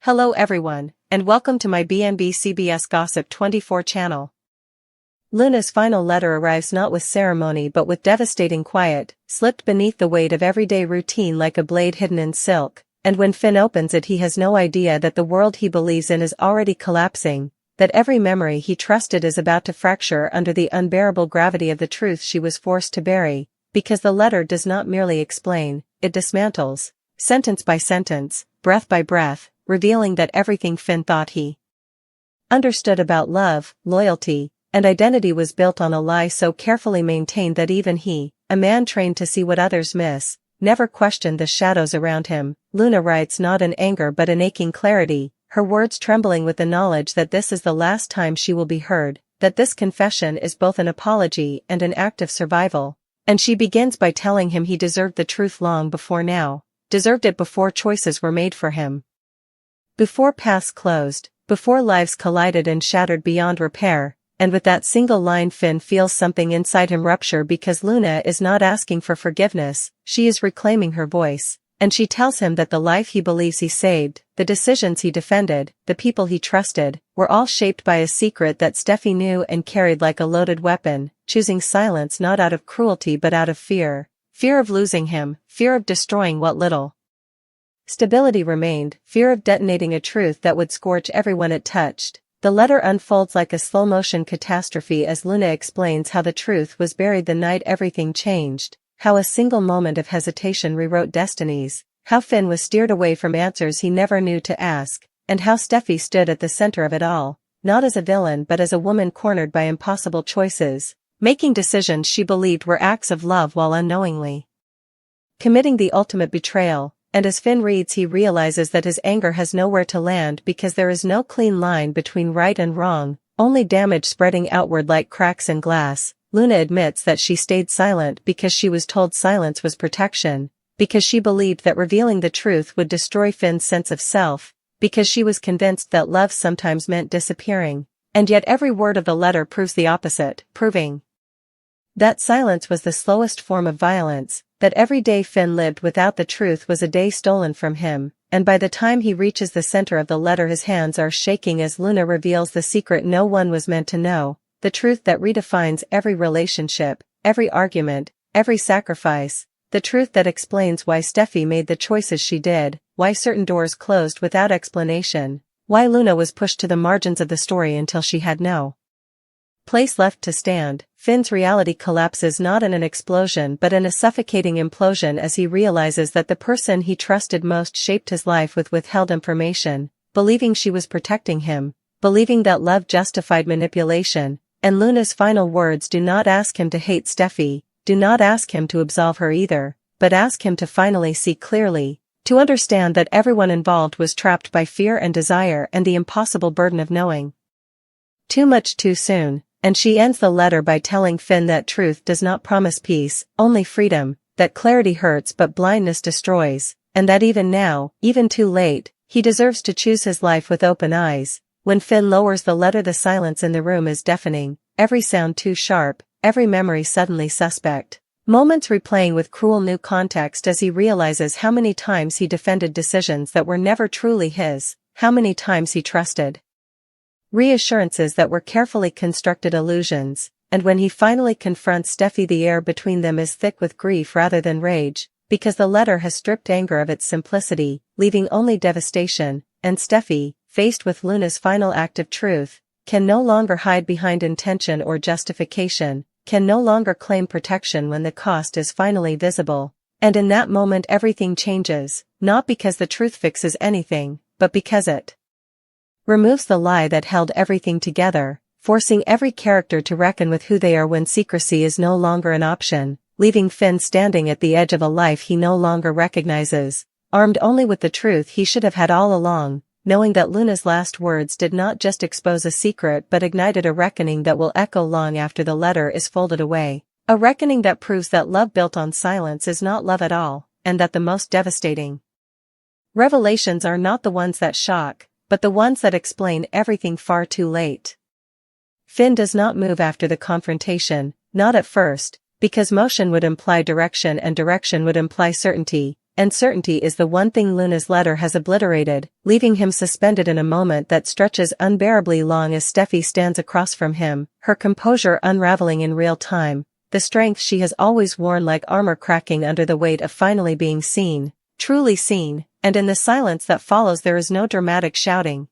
Hello everyone, and welcome to my BNB CBS Gossip 24 channel. Luna's final letter arrives not with ceremony but with devastating quiet, slipped beneath the weight of everyday routine like a blade hidden in silk, and when Finn opens it he has no idea that the world he believes in is already collapsing, that every memory he trusted is about to fracture under the unbearable gravity of the truth she was forced to bury, because the letter does not merely explain, it dismantles, sentence by sentence, breath by breath, revealing that everything Finn thought he understood about love, loyalty, and identity was built on a lie so carefully maintained that even he, a man trained to see what others miss, never questioned the shadows around him. Luna writes not in anger but in aching clarity, her words trembling with the knowledge that this is the last time she will be heard, that this confession is both an apology and an act of survival, and she begins by telling him he deserved the truth long before now, deserved it before choices were made for him. Before paths closed, before lives collided and shattered beyond repair, and with that single line Finn feels something inside him rupture because Luna is not asking for forgiveness, she is reclaiming her voice, and she tells him that the life he believes he saved, the decisions he defended, the people he trusted, were all shaped by a secret that Steffy knew and carried like a loaded weapon, choosing silence not out of cruelty but out of fear of losing him, fear of destroying what little stability remained, fear of detonating a truth that would scorch everyone it touched. The letter unfolds like a slow-motion catastrophe as Luna explains how the truth was buried the night everything changed, how a single moment of hesitation rewrote destinies, how Finn was steered away from answers he never knew to ask, and how Steffy stood at the center of it all, not as a villain but as a woman cornered by impossible choices, making decisions she believed were acts of love while unknowingly committing the ultimate betrayal. And as Finn reads he realizes that his anger has nowhere to land because there is no clean line between right and wrong, only damage spreading outward like cracks in glass. Luna admits that she stayed silent because she was told silence was protection, because she believed that revealing the truth would destroy Finn's sense of self, because she was convinced that love sometimes meant disappearing, and yet every word of the letter proves the opposite, proving that silence was the slowest form of violence, that every day Finn lived without the truth was a day stolen from him, and by the time he reaches the center of the letter his hands are shaking as Luna reveals the secret no one was meant to know, the truth that redefines every relationship, every argument, every sacrifice, the truth that explains why Steffy made the choices she did, why certain doors closed without explanation, why Luna was pushed to the margins of the story until she had no place left to stand. Finn's reality collapses not in an explosion but in a suffocating implosion as he realizes that the person he trusted most shaped his life with withheld information, believing she was protecting him, believing that love justified manipulation, and Luna's final words do not ask him to hate Steffy, do not ask him to absolve her either, but ask him to finally see clearly, to understand that everyone involved was trapped by fear and desire and the impossible burden of knowing too much too soon. And she ends the letter by telling Finn that truth does not promise peace, only freedom, that clarity hurts but blindness destroys, and that even now, even too late, he deserves to choose his life with open eyes. When Finn lowers the letter the silence in the room is deafening, every sound too sharp, every memory suddenly suspect. Moments replaying with cruel new context as he realizes how many times he defended decisions that were never truly his, how many times he trusted reassurances that were carefully constructed illusions, and when he finally confronts Steffy the air between them is thick with grief rather than rage, because the letter has stripped anger of its simplicity, leaving only devastation, and Steffy, faced with Luna's final act of truth, can no longer hide behind intention or justification, can no longer claim protection when the cost is finally visible, and in that moment everything changes, not because the truth fixes anything, but because it removes the lie that held everything together, forcing every character to reckon with who they are when secrecy is no longer an option, leaving Finn standing at the edge of a life he no longer recognizes, armed only with the truth he should have had all along, knowing that Luna's last words did not just expose a secret but ignited a reckoning that will echo long after the letter is folded away, a reckoning that proves that love built on silence is not love at all, and that the most devastating revelations are not the ones that shock, but the ones that explain everything far too late. Finn does not move after the confrontation, not at first, because motion would imply direction and direction would imply certainty, and certainty is the one thing Luna's letter has obliterated, leaving him suspended in a moment that stretches unbearably long as Steffy stands across from him, her composure unraveling in real time, the strength she has always worn like armor cracking under the weight of finally being seen, truly seen, and in the silence that follows there is no dramatic shouting.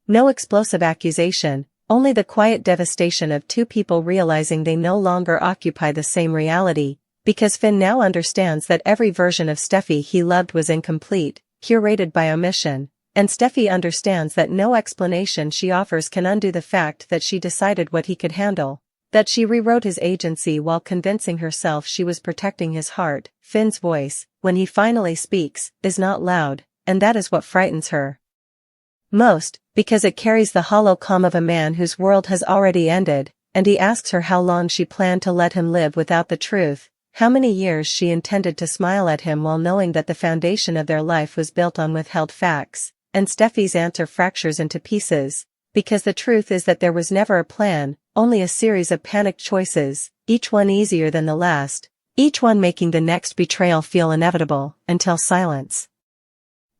No explosive accusation, only the quiet devastation of two people realizing they no longer occupy the same reality, because Finn now understands that every version of Steffy he loved was incomplete, curated by omission, and Steffy understands that no explanation she offers can undo the fact that she decided what he could handle, that she rewrote his agency while convincing herself she was protecting his heart. Finn's voice, when he finally speaks, is not loud, and that is what frightens her most, because it carries the hollow calm of a man whose world has already ended, and he asks her how long she planned to let him live without the truth, how many years she intended to smile at him while knowing that the foundation of their life was built on withheld facts, and Steffy's answer fractures into pieces, because the truth is that there was never a plan, only a series of panicked choices, each one easier than the last, each one making the next betrayal feel inevitable, until silence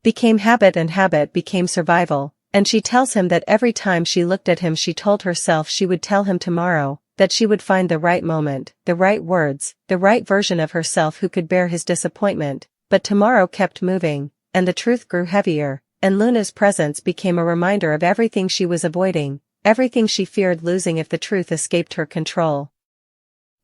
became habit and habit became survival, and she tells him that every time she looked at him she told herself she would tell him tomorrow, that she would find the right moment, the right words, the right version of herself who could bear his disappointment, but tomorrow kept moving, and the truth grew heavier, and Luna's presence became a reminder of everything she was avoiding, everything she feared losing if the truth escaped her control.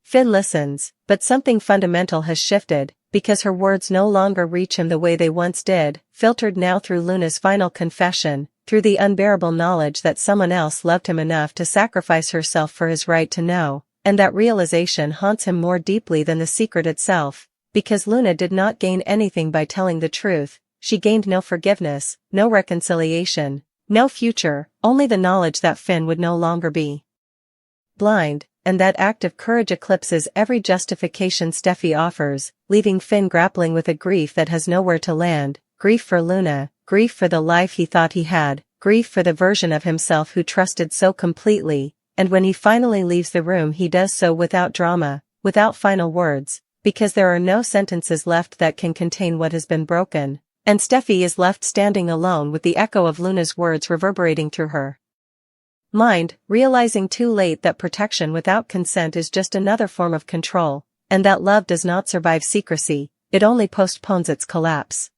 Finn listens, but something fundamental has shifted, because her words no longer reach him the way they once did, filtered now through Luna's final confession, through the unbearable knowledge that someone else loved him enough to sacrifice herself for his right to know, and that realization haunts him more deeply than the secret itself, because Luna did not gain anything by telling the truth, she gained no forgiveness, no reconciliation, no future, only the knowledge that Finn would no longer be blind, and that act of courage eclipses every justification Steffy offers, leaving Finn grappling with a grief that has nowhere to land, grief for Luna, grief for the life he thought he had, grief for the version of himself who trusted so completely, and when he finally leaves the room he does so without drama, without final words, because there are no sentences left that can contain what has been broken, and Steffy is left standing alone with the echo of Luna's words reverberating through her mind, realizing too late that protection without consent is just another form of control, and that love does not survive secrecy, it only postpones its collapse.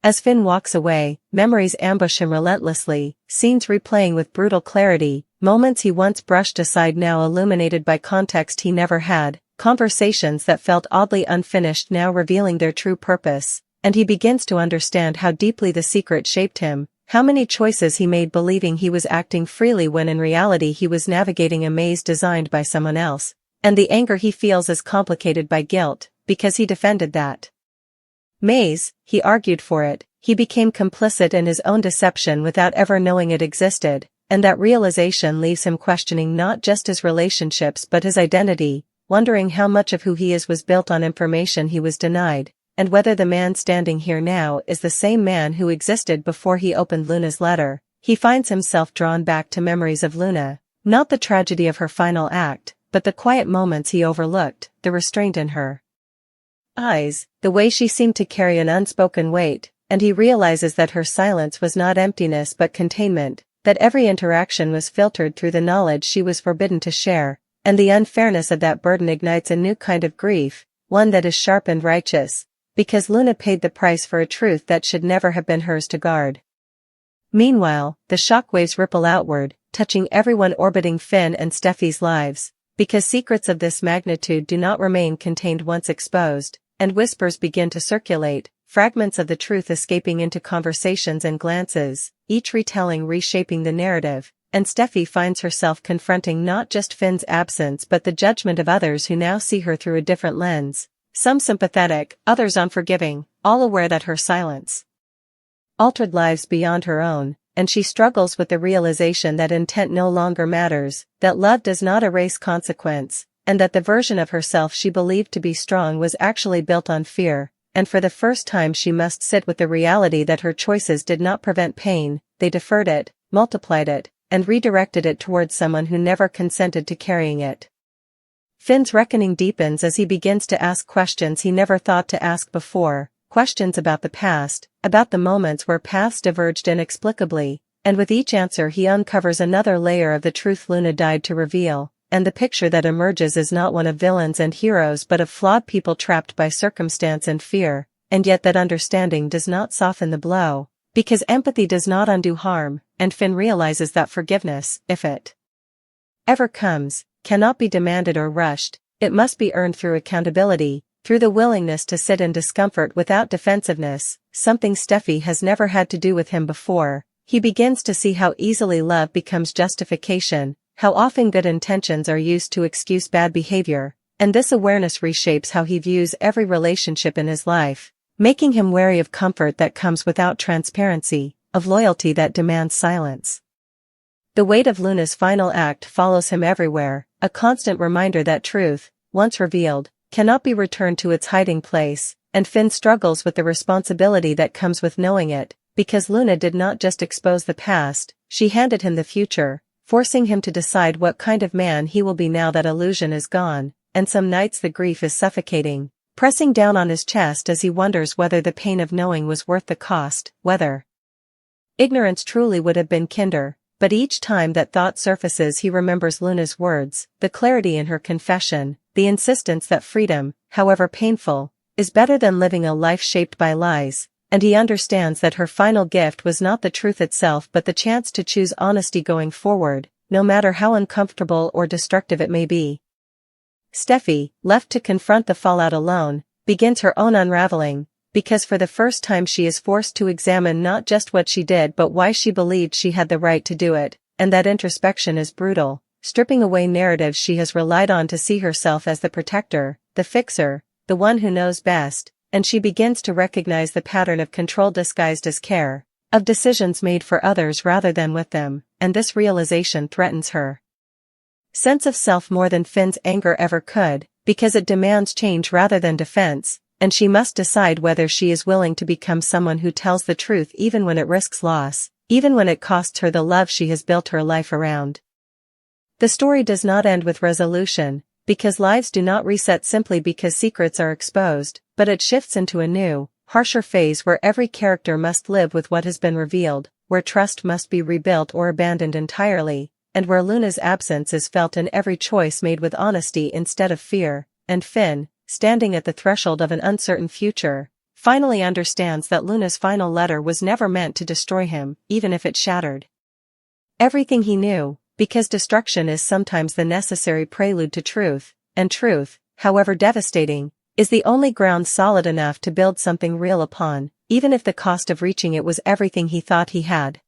As Finn walks away, memories ambush him relentlessly, scenes replaying with brutal clarity, moments he once brushed aside now illuminated by context he never had, conversations that felt oddly unfinished now revealing their true purpose, and he begins to understand how deeply the secret shaped him, how many choices he made believing he was acting freely when in reality he was navigating a maze designed by someone else, and the anger he feels is complicated by guilt, because he defended that maze, he argued for it, he became complicit in his own deception without ever knowing it existed, and that realization leaves him questioning not just his relationships but his identity, wondering how much of who he is was built on information he was denied, and whether the man standing here now is the same man who existed before he opened Luna's letter. He finds himself drawn back to memories of Luna, not the tragedy of her final act, but the quiet moments he overlooked, the restraint in her eyes, the way she seemed to carry an unspoken weight, and he realizes that her silence was not emptiness but containment, that every interaction was filtered through the knowledge she was forbidden to share, and the unfairness of that burden ignites a new kind of grief, one that is sharp and righteous, because Luna paid the price for a truth that should never have been hers to guard. Meanwhile, the shockwaves ripple outward, touching everyone orbiting Finn and Steffy's lives, because secrets of this magnitude do not remain contained once exposed, and whispers begin to circulate, fragments of the truth escaping into conversations and glances, each retelling reshaping the narrative, and Steffy finds herself confronting not just Finn's absence but the judgment of others who now see her through a different lens. Some sympathetic, others unforgiving, all aware that her silence altered lives beyond her own, and she struggles with the realization that intent no longer matters, that love does not erase consequence, and that the version of herself she believed to be strong was actually built on fear, and for the first time she must sit with the reality that her choices did not prevent pain, they deferred it, multiplied it, and redirected it towards someone who never consented to carrying it. Finn's reckoning deepens as he begins to ask questions he never thought to ask before, questions about the past, about the moments where paths diverged inexplicably, and with each answer he uncovers another layer of the truth Luna died to reveal, and the picture that emerges is not one of villains and heroes but of flawed people trapped by circumstance and fear, and yet that understanding does not soften the blow, because empathy does not undo harm, and Finn realizes that forgiveness, if it ever comes, cannot be demanded or rushed. It must be earned through accountability, through the willingness to sit in discomfort without defensiveness, something Steffy has never had to do with him before. He begins to see how easily love becomes justification, how often good intentions are used to excuse bad behavior, and this awareness reshapes how he views every relationship in his life, making him wary of comfort that comes without transparency, of loyalty that demands silence. The weight of Luna's final act follows him everywhere, a constant reminder that truth, once revealed, cannot be returned to its hiding place, and Finn struggles with the responsibility that comes with knowing it, because Luna did not just expose the past, she handed him the future, forcing him to decide what kind of man he will be now that illusion is gone, and some nights the grief is suffocating, pressing down on his chest as he wonders whether the pain of knowing was worth the cost, whether ignorance truly would have been kinder. But each time that thought surfaces he remembers Luna's words, the clarity in her confession, the insistence that freedom, however painful, is better than living a life shaped by lies, and he understands that her final gift was not the truth itself but the chance to choose honesty going forward, no matter how uncomfortable or destructive it may be. Steffy, left to confront the fallout alone, begins her own unraveling, because for the first time she is forced to examine not just what she did but why she believed she had the right to do it, and that introspection is brutal, stripping away narratives she has relied on to see herself as the protector, the fixer, the one who knows best, and she begins to recognize the pattern of control disguised as care, of decisions made for others rather than with them, and this realization threatens her sense of self more than Finn's anger ever could, because it demands change rather than defense, and she must decide whether she is willing to become someone who tells the truth even when it risks loss, even when it costs her the love she has built her life around. The story does not end with resolution, because lives do not reset simply because secrets are exposed, but it shifts into a new, harsher phase where every character must live with what has been revealed, where trust must be rebuilt or abandoned entirely, and where Luna's absence is felt in every choice made with honesty instead of fear, and Finn, standing at the threshold of an uncertain future, finally understands that Luna's final letter was never meant to destroy him, even if it shattered everything he knew, because destruction is sometimes the necessary prelude to truth, and truth, however devastating, is the only ground solid enough to build something real upon, even if the cost of reaching it was everything he thought he had.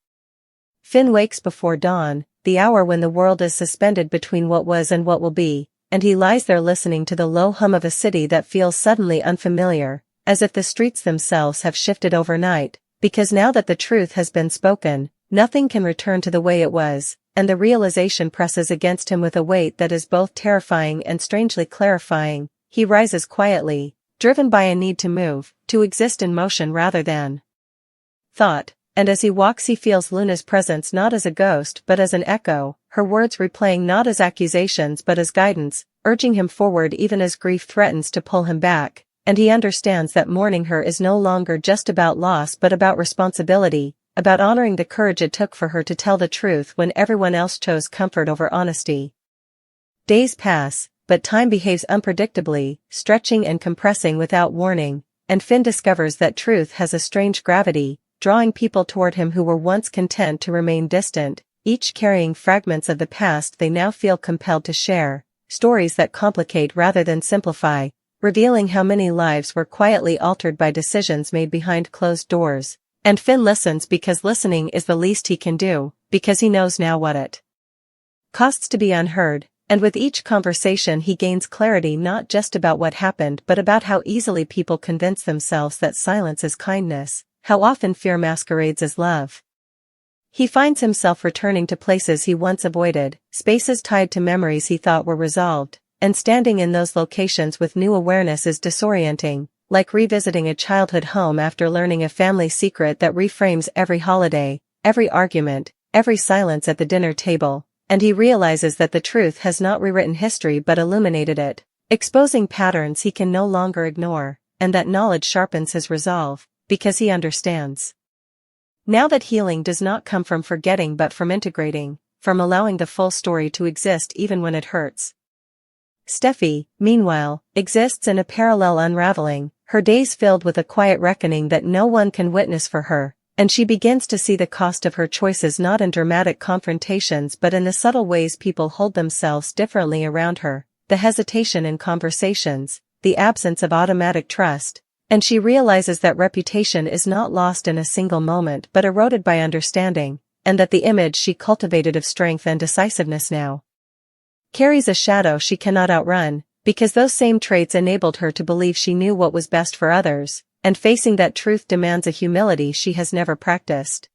Finn wakes before dawn, the hour when the world is suspended between what was and what will be, and he lies there listening to the low hum of a city that feels suddenly unfamiliar, as if the streets themselves have shifted overnight, because now that the truth has been spoken, nothing can return to the way it was, and the realization presses against him with a weight that is both terrifying and strangely clarifying. He rises quietly, driven by a need to move, to exist in motion rather than thought, and as he walks he feels Luna's presence not as a ghost but as an echo, her words replaying not as accusations but as guidance, urging him forward even as grief threatens to pull him back, and he understands that mourning her is no longer just about loss but about responsibility, about honoring the courage it took for her to tell the truth when everyone else chose comfort over honesty. Days pass, but time behaves unpredictably, stretching and compressing without warning, and Finn discovers that truth has a strange gravity, drawing people toward him who were once content to remain distant, each carrying fragments of the past they now feel compelled to share, stories that complicate rather than simplify, revealing how many lives were quietly altered by decisions made behind closed doors. And Finn listens because listening is the least he can do, because he knows now what it costs to be unheard, and with each conversation he gains clarity not just about what happened but about how easily people convince themselves that silence is kindness, how often fear masquerades as love. He finds himself returning to places he once avoided, spaces tied to memories he thought were resolved, and standing in those locations with new awareness is disorienting, like revisiting a childhood home after learning a family secret that reframes every holiday, every argument, every silence at the dinner table, and he realizes that the truth has not rewritten history but illuminated it, exposing patterns he can no longer ignore, and that knowledge sharpens his resolve, because he understands. Now that healing does not come from forgetting but from integrating, from allowing the full story to exist even when it hurts. Steffy, meanwhile, exists in a parallel unraveling, her days filled with a quiet reckoning that no one can witness for her, and she begins to see the cost of her choices not in dramatic confrontations but in the subtle ways people hold themselves differently around her, the hesitation in conversations, the absence of automatic trust, and she realizes that reputation is not lost in a single moment but eroded by understanding, and that the image she cultivated of strength and decisiveness now carries a shadow she cannot outrun, because those same traits enabled her to believe she knew what was best for others, and facing that truth demands a humility she has never practiced.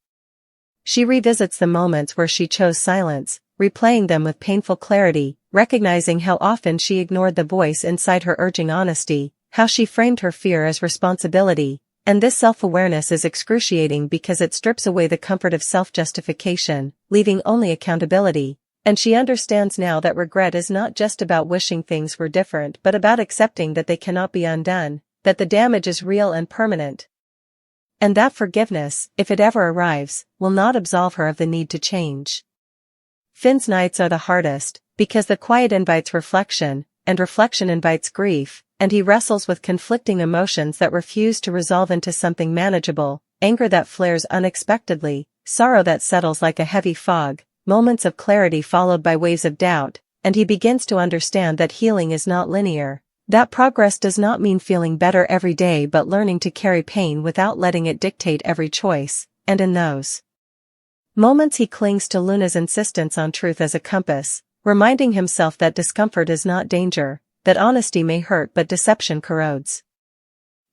She revisits the moments where she chose silence, replaying them with painful clarity, recognizing how often she ignored the voice inside her urging honesty, how she framed her fear as responsibility, and this self-awareness is excruciating because it strips away the comfort of self-justification, leaving only accountability. And she understands now that regret is not just about wishing things were different but about accepting that they cannot be undone, that the damage is real and permanent. And that forgiveness, if it ever arrives, will not absolve her of the need to change. Finn's nights are the hardest, because the quiet invites reflection, and reflection invites grief, and he wrestles with conflicting emotions that refuse to resolve into something manageable, anger that flares unexpectedly, sorrow that settles like a heavy fog, moments of clarity followed by waves of doubt, and he begins to understand that healing is not linear, that progress does not mean feeling better every day but learning to carry pain without letting it dictate every choice, and in those moments he clings to Luna's insistence on truth as a compass, reminding himself that discomfort is not danger, that honesty may hurt but deception corrodes.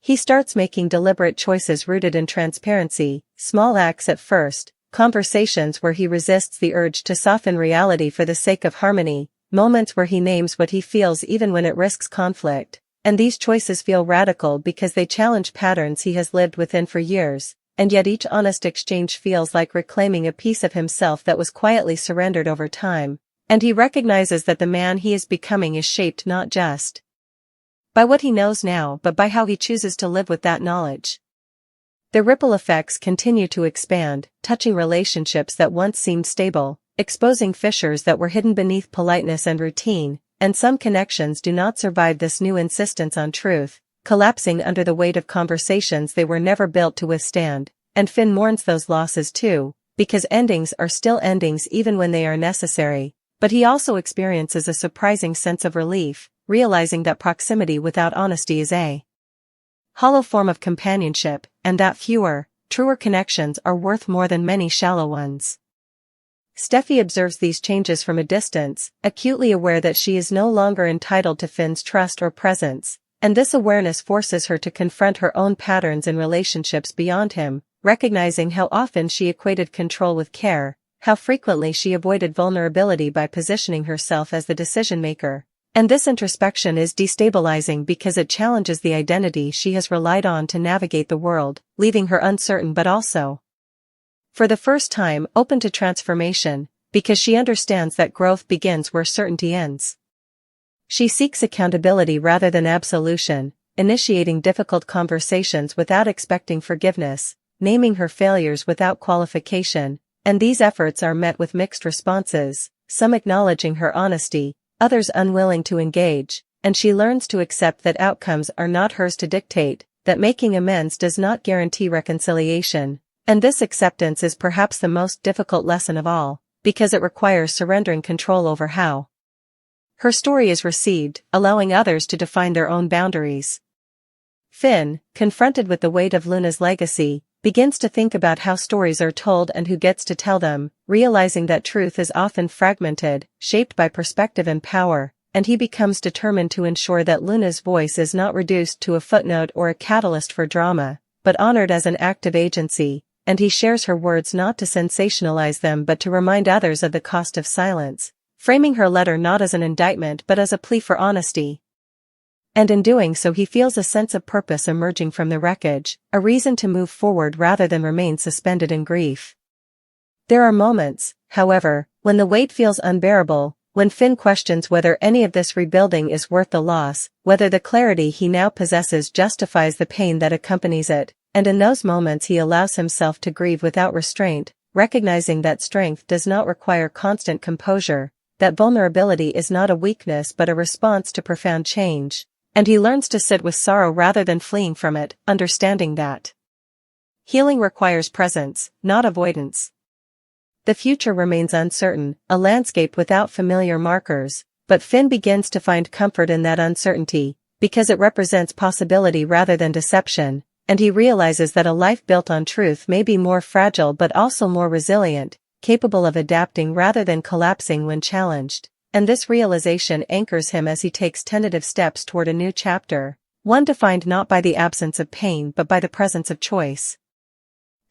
He starts making deliberate choices rooted in transparency, small acts at first, conversations where he resists the urge to soften reality for the sake of harmony, moments where he names what he feels even when it risks conflict, and these choices feel radical because they challenge patterns he has lived within for years, and yet each honest exchange feels like reclaiming a piece of himself that was quietly surrendered over time, and he recognizes that the man he is becoming is shaped not just by what he knows now but by how he chooses to live with that knowledge. The ripple effects continue to expand, touching relationships that once seemed stable, exposing fissures that were hidden beneath politeness and routine, and some connections do not survive this new insistence on truth, collapsing under the weight of conversations they were never built to withstand, and Finn mourns those losses too, because endings are still endings even when they are necessary, but he also experiences a surprising sense of relief, realizing that proximity without honesty is a hollow form of companionship, and that fewer, truer connections are worth more than many shallow ones. Steffy observes these changes from a distance, acutely aware that she is no longer entitled to Finn's trust or presence, and this awareness forces her to confront her own patterns in relationships beyond him, recognizing how often she equated control with care, how frequently she avoided vulnerability by positioning herself as the decision-maker. And this introspection is destabilizing because it challenges the identity she has relied on to navigate the world, leaving her uncertain but also, for the first time, open to transformation, because she understands that growth begins where certainty ends. She seeks accountability rather than absolution, initiating difficult conversations without expecting forgiveness, naming her failures without qualification, and these efforts are met with mixed responses, some acknowledging her honesty, others unwilling to engage, and she learns to accept that outcomes are not hers to dictate, that making amends does not guarantee reconciliation, and this acceptance is perhaps the most difficult lesson of all, because it requires surrendering control over how her story is received, allowing others to define their own boundaries. Finn, confronted with the weight of Luna's legacy, begins to think about how stories are told and who gets to tell them, realizing that truth is often fragmented, shaped by perspective and power, and he becomes determined to ensure that Luna's voice is not reduced to a footnote or a catalyst for drama, but honored as an act of agency, and he shares her words not to sensationalize them but to remind others of the cost of silence, framing her letter not as an indictment but as a plea for honesty. And in doing so he feels a sense of purpose emerging from the wreckage, a reason to move forward rather than remain suspended in grief. There are moments, however, when the weight feels unbearable, When Finn questions whether any of this rebuilding is worth the loss, whether the clarity he now possesses justifies the pain that accompanies it, and in those moments he allows himself to grieve without restraint, recognizing that strength does not require constant composure, that vulnerability is not a weakness but a response to profound change, and he learns to sit with sorrow rather than fleeing from it, understanding that healing requires presence, not avoidance. The future remains uncertain, a landscape without familiar markers, but Finn begins to find comfort in that uncertainty, because it represents possibility rather than deception, and he realizes that a life built on truth may be more fragile but also more resilient, capable of adapting rather than collapsing when challenged, and this realization anchors him as he takes tentative steps toward a new chapter, one defined not by the absence of pain but by the presence of choice.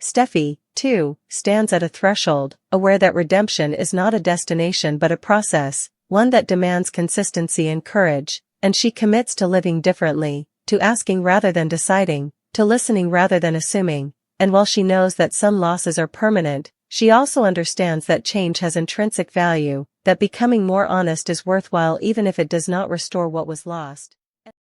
Steffy, too, stands at a threshold, aware that redemption is not a destination but a process, one that demands consistency and courage, and she commits to living differently, to asking rather than deciding, to listening rather than assuming, and while she knows that some losses are permanent, she also understands that change has intrinsic value, that becoming more honest is worthwhile even if it does not restore what was lost.